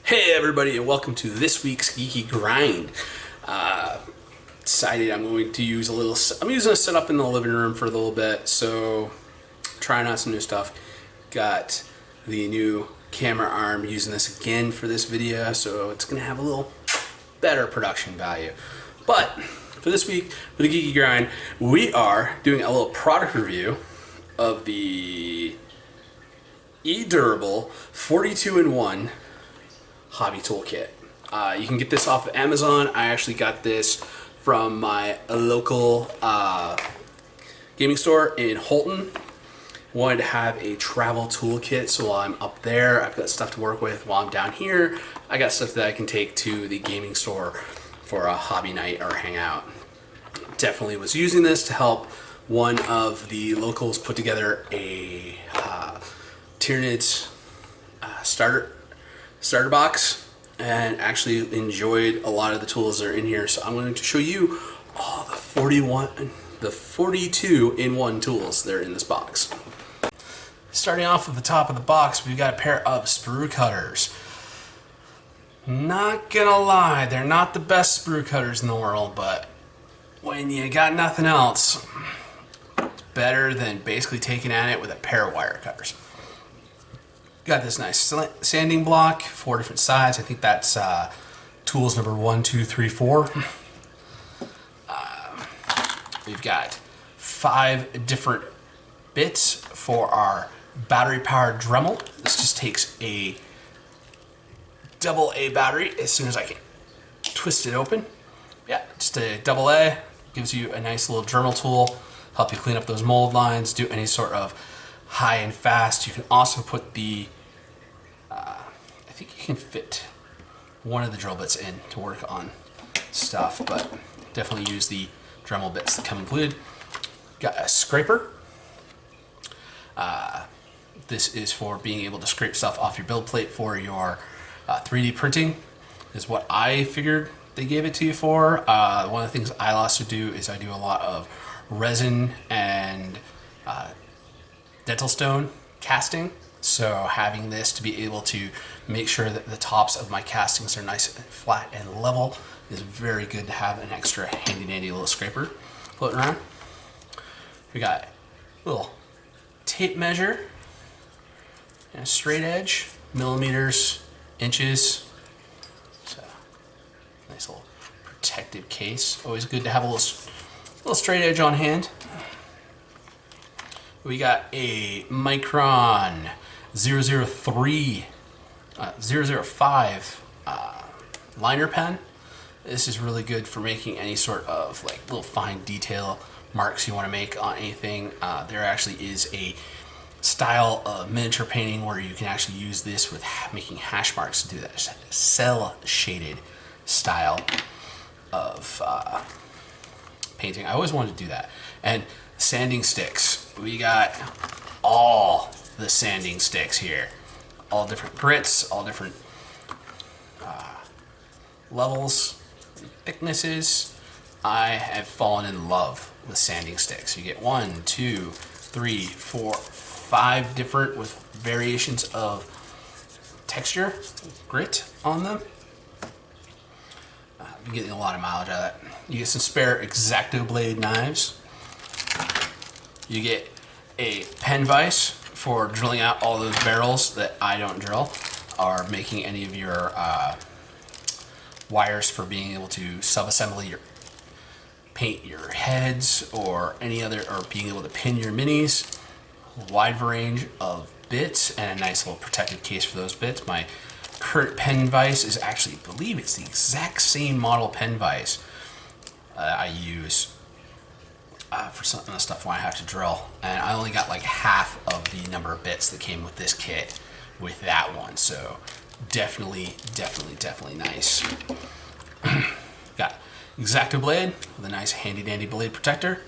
Hey everybody, and welcome to this week's Geeky Grind. Decided I'm going to use I'm using a setup in the living room for a little bit, so trying out some new stuff. Got the new camera arm, using this again for this video, so it's going to have a little better production value. But for this week, for the Geeky Grind, we are doing a little product review of the E-durable 42-in-1 hobby toolkit. You can get this off of Amazon. I actually got this from my local gaming store in Houlton. Wanted to have a travel toolkit, so while I'm up there, I've got stuff to work with. While I'm down here, I got stuff that I can take to the gaming store for a hobby night or hangout. Definitely was using this to help one of the locals put together a Tyranids starter box, and actually enjoyed a lot of the tools that are in here. So I'm going to show you all the 42-in-1 tools that are in this box. Starting off at the top of the box, we've got a pair of sprue cutters. Not gonna lie, they're not the best sprue cutters in the world, but when you got nothing else, it's better than basically taking at it with a pair of wire cutters. Got this nice sanding block, 4 different sides. I think that's tools number 1, 2, 3, 4. We've got 5 different bits for our battery-powered Dremel. This just takes a AA battery as soon as I can twist it open. Yeah, just a AA. Gives you a nice little Dremel tool, help you clean up those mold lines, do any sort of high and fast. You can also put the I think you can fit one of the drill bits in to work on stuff, but definitely use the Dremel bits that come included. Got a scraper. This is for being able to scrape stuff off your build plate for your 3D printing, is what I figured they gave it to you for. One of the things I also do is I do a lot of resin and dental stone casting, so having this to be able to make sure that the tops of my castings are nice and flat and level is very good to have an extra handy dandy little scraper floating around. We got a little tape measure and a straight edge, millimeters, inches. So nice little protective case. Always good to have a little straight edge on hand. We got a Micron 005 liner pen. This is really good for making any sort of like little fine detail marks you want to make on anything. There actually is a style of miniature painting where you can actually use this with making hash marks to do that. Cell shaded style of painting. I always wanted to do that. And sanding sticks. We got all the sanding sticks here. All different grits, all different levels, thicknesses. I have fallen in love with sanding sticks. You get 1, 2, 3, 4, 5 different with variations of texture, grit on them. You're getting a lot of mileage out of that. You get some spare X-Acto blade knives. You get a pen vise for drilling out all those barrels that I don't drill, or making any of your wires for being able to sub-assemble paint your heads or any other, or being able to pin your minis. A wide range of bits and a nice little protective case for those bits. My current pen vise is actually, I believe it's the exact same model pen vise I use for some of the stuff when I have to drill, and I only got like half of the number of bits that came with this kit with that one, so definitely nice. Got X-Acto blade with a nice handy dandy blade protector.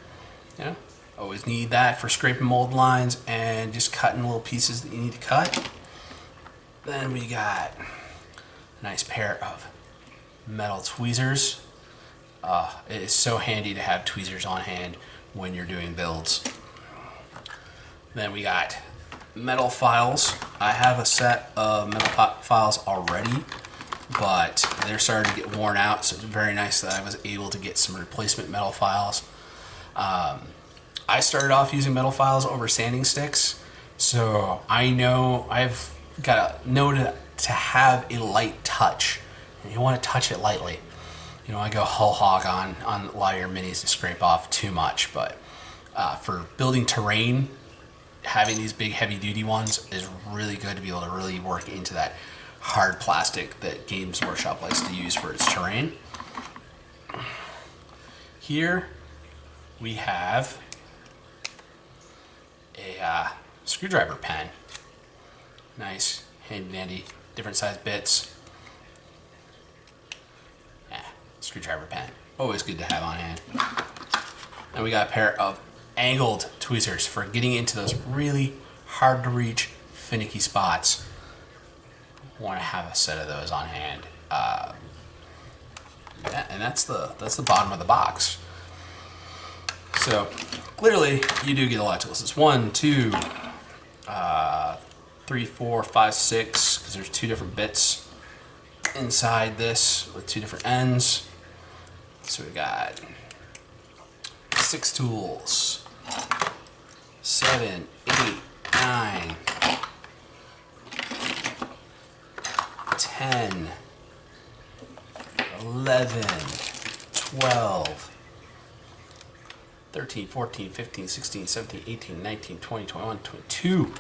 Yeah, always need that for scraping mold lines and just cutting little pieces that you need to cut. Then we got a nice pair of metal tweezers. It is so handy to have tweezers on hand when you're doing builds. Then we got metal files. I have a set of metal files already but they're starting to get worn out, so it's very nice that I was able to get some replacement metal files. I started off using metal files over sanding sticks, so I know I've got to know to have a light touch, and you want to touch it lightly. You know, I go whole hog on a lot of your minis to scrape off too much, but for building terrain, having these big heavy duty ones is really good to be able to really work into that hard plastic that Games Workshop likes to use for its terrain. Here we have a screwdriver pen. Nice, handy dandy, different size bits. Screwdriver pen, always good to have on hand. And we got a pair of angled tweezers for getting into those really hard to reach, finicky spots. Want to have a set of those on hand. And that's the bottom of the box. So clearly you do get a lot of tools. It's 1, 2, 3, 4, 5, 6, because there's 2 different bits inside this with 2 different ends. So we got 6 tools, 7, 8, 9, 10, 11, 12, 13, 14, 15, 16, 17, 18, 19, 20, 21, 22,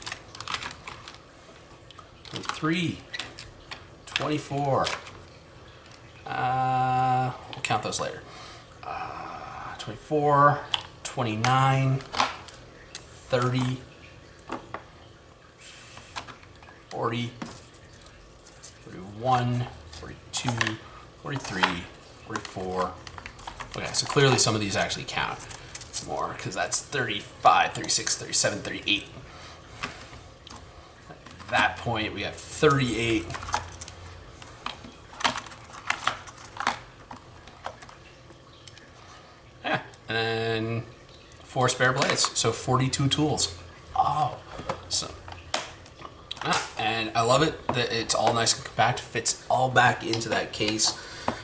23, 24. We'll count those later. 24, 29, 30, 40, 41, 42, 43, 44. Okay, so clearly some of these actually count more because that's 35, 36, 37, 38. At that point, we have 38. Yeah, and then 4 spare blades, so 42 tools. Oh, so. And I love it that it's all nice and compact, fits all back into that case.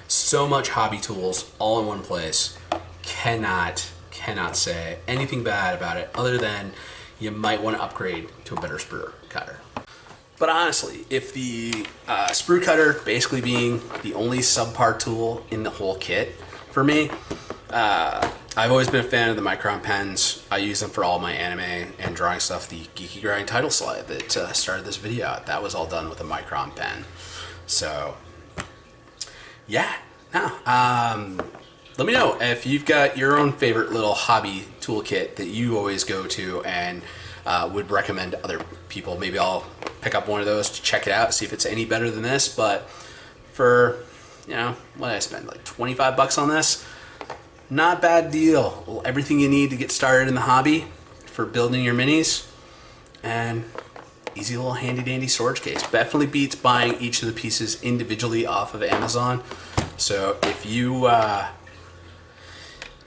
So much hobby tools all in one place. Cannot say anything bad about it other than you might want to upgrade to a better sprue cutter. But honestly, if the sprue cutter basically being the only subpar tool in the whole kit for me, I've always been a fan of the Micron pens. I use them for all my anime and drawing stuff. The Geeky Grind title slide that started this video out, that was all done with a Micron pen. So, yeah. Now, let me know if you've got your own favorite little hobby toolkit that you always go to and would recommend to other people. Maybe I'll pick up one of those to check it out, see if it's any better than this. But for, you know, what did I spend? Like 25 bucks on this? Not bad deal. Well, everything you need to get started in the hobby for building your minis, and easy little handy dandy storage case. Definitely beats buying each of the pieces individually off of Amazon. So if you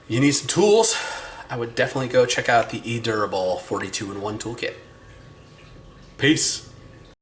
you need some tools, I would definitely go check out the E-durable 42-in-1 toolkit. Peace.